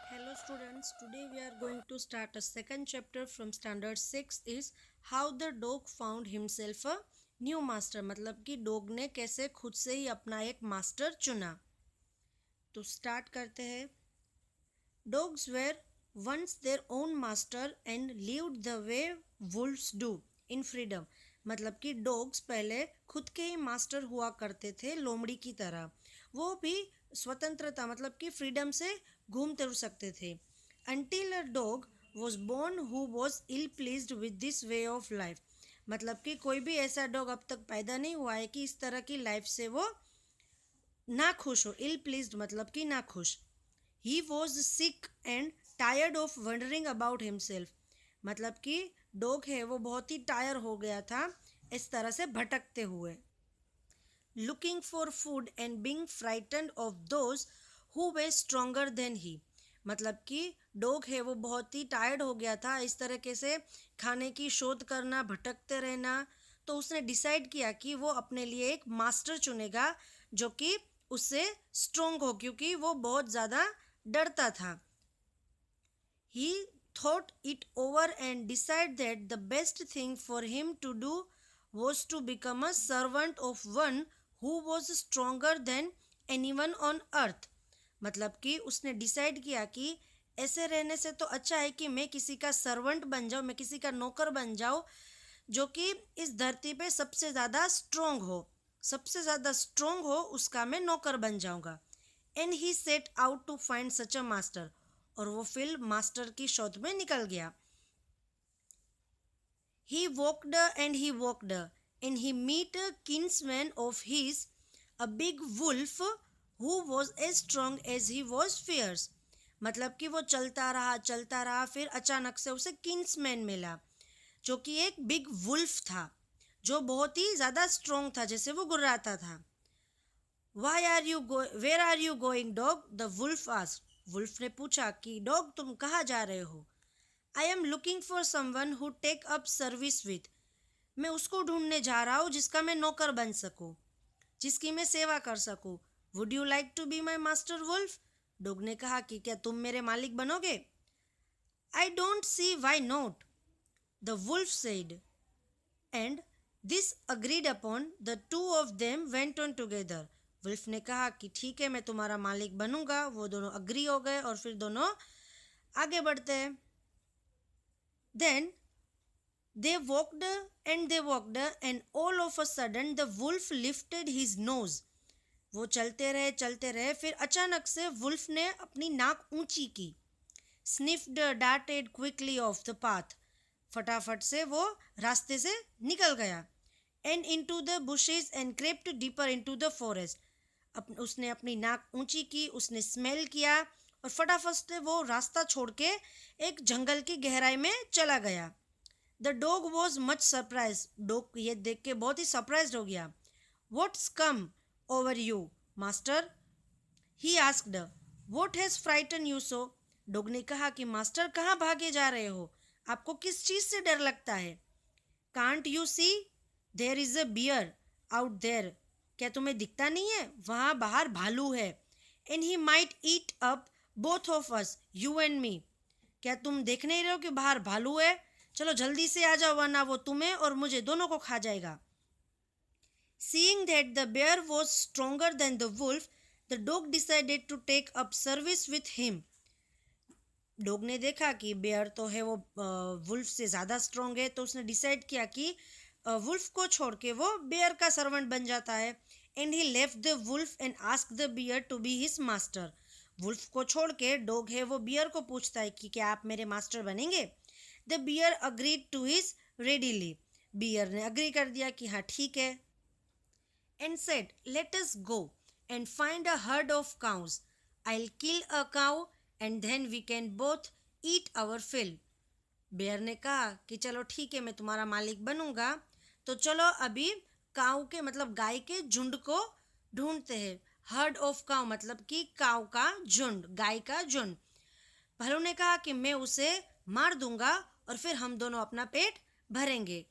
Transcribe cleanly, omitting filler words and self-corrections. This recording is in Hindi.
Hello students, today we are going to start a second chapter from standard 6 is how the dog found himself a new master। मतलब कि डॉग ने कैसे खुद से ही अपना एक मास्टर चुना। तो स्टार्ट करते हैं। Dogs were once their own master and lived the way wolves do in freedom। मतलब कि डॉग्स पहले खुद के ही मास्टर हुआ करते थे लोमड़ी की तरह, वो भी स्वतंत्रता मतलब कि फ्रीडम से घूमते रह सकते थे। Until a dog was born who was ill pleased with this way of life। मतलब कि कोई भी ऐसा डॉग अब तक पैदा नहीं हुआ है कि इस तरह की लाइफ से वो ना खुश हो। इल प्लीज्ड मतलब कि ना खुश। He was sick and tired of wondering about himself. मतलब कि डॉग है वो बहुत ही टायर हो गया था इस तरह से भटकते हुए। Looking for food and being frightened of those who were stronger than he. मतलब कि डॉग है वो बहुत ही टायर्ड हो गया था इस तरीके से खाने की शोध करना, भटकते रहना। तो उसने डिसाइड किया कि वो अपने लिए एक मास्टर चुनेगा जो कि उससे स्ट्रोंग हो, क्योंकि वो बहुत ज़्यादा डरता था। He thought it over and decided that the best thing for him to do was to become a servant of one who was stronger than anyone on earth। मतलब कि उसने डिसाइड किया कि ऐसे रहने से तो अच्छा है कि मैं किसी का सर्वेंट बन जाऊँ, मैं किसी का नौकर बन जाऊँ जो कि इस धरती पे सबसे ज़्यादा स्ट्रोंग हो, सबसे ज़्यादा स्ट्रोंग हो उसका मैं नौकर बन जाऊँगा। And he set out to find such a master. और वो फिर मास्टर की शोध में निकल गया। He walked and he walked and he met a kinsman of his, a big wolf who was as strong as he was fierce। मतलब कि वो चलता रहा फिर अचानक से उसे किन्समैन मिला जो कि एक बिग वुल्फ था, जो बहुत ही ज़्यादा स्ट्रोंग था, जैसे वो गुर्राता था। Why are you go where are you going dog, the wolf asked. Wolf ने पूछा कि डॉग तुम कहाँ जा रहे हो। I am looking for someone who take up service with. मैं उसको ढूंढने जा रहा हूँ जिसका मैं नौकर बन सकूँ, जिसकी मैं सेवा कर सकूँ। Would you like to be my master wolf. Dog ने कहा कि क्या तुम मेरे मालिक बनोगे। I don't see why not, the wolf said. And this agreed upon the two of them went on together. Wolf ने कहा कि ठीक है मैं तुम्हारा मालिक बनूंगा। वो दोनों अग्री हो गए और फिर दोनों आगे बढ़ते हैं। Then they walked and all of a sudden the wolf lifted his nose। वो चलते रहे फिर अचानक से वुल्फ ने अपनी नाक ऊंची की। Sniffed darted quickly off the path। फटाफट से वो रास्ते से निकल गया। And into the bushes and crept deeper into the forest। उसने अपनी नाक ऊंची की, उसने स्मेल किया और फटाफट से वो रास्ता छोड़ के एक जंगल की गहराई में चला गया। The dog was much surprise. Dog ये देख के बहुत ही सरप्राइज हो गया। What's come over you master, he asked. What has frighten you so. Dog ने कहा कि मास्टर कहाँ भागे जा रहे हो, आपको किस चीज़ से डर लगता है। Can't you see there is a bear out there. क्या तुम्हें दिखता नहीं है, वहाँ बाहर भालू है। And he might eat up both of us, you and me. क्या तुम देख नहीं रहे हो कि बाहर भालू है, चलो जल्दी से आ जाओ वरना वो तुम्हें और मुझे दोनों को खा जाएगा। Seeing that the bear was stronger than the wolf, the dog decided to take up service with him. Dog ने देखा कि बेयर तो है वो वुल्फ से ज़्यादा स्ट्रोंग है, तो उसने डिसाइड किया कि वुल्फ को छोड़ के वो बेयर का सर्वेंट बन जाता है। And he left the wolf and ask the bear to be his master. Wolf को छोड़ के डॉग है वो बियर को पूछता है कि क्या आप मेरे मास्टर बनेंगे। The bear agreed to his readily. Bear ने अग्री कर दिया कि हाँ ठीक है। And said let us go and find a herd of cows. I kill a cow and then we can both eat our fill. Bear ने कहा कि चलो ठीक है मैं तुम्हारा मालिक बनूंगा, तो चलो अभी काऊ के मतलब गाय के झुंड को ढूंढते हैं। हर्ड ऑफ काउ मतलब कि काऊ का झुंड, गाय का झुंड। भालू ने कहा कि मैं उसे मार दूंगा और फिर हम दोनों अपना पेट भरेंगे।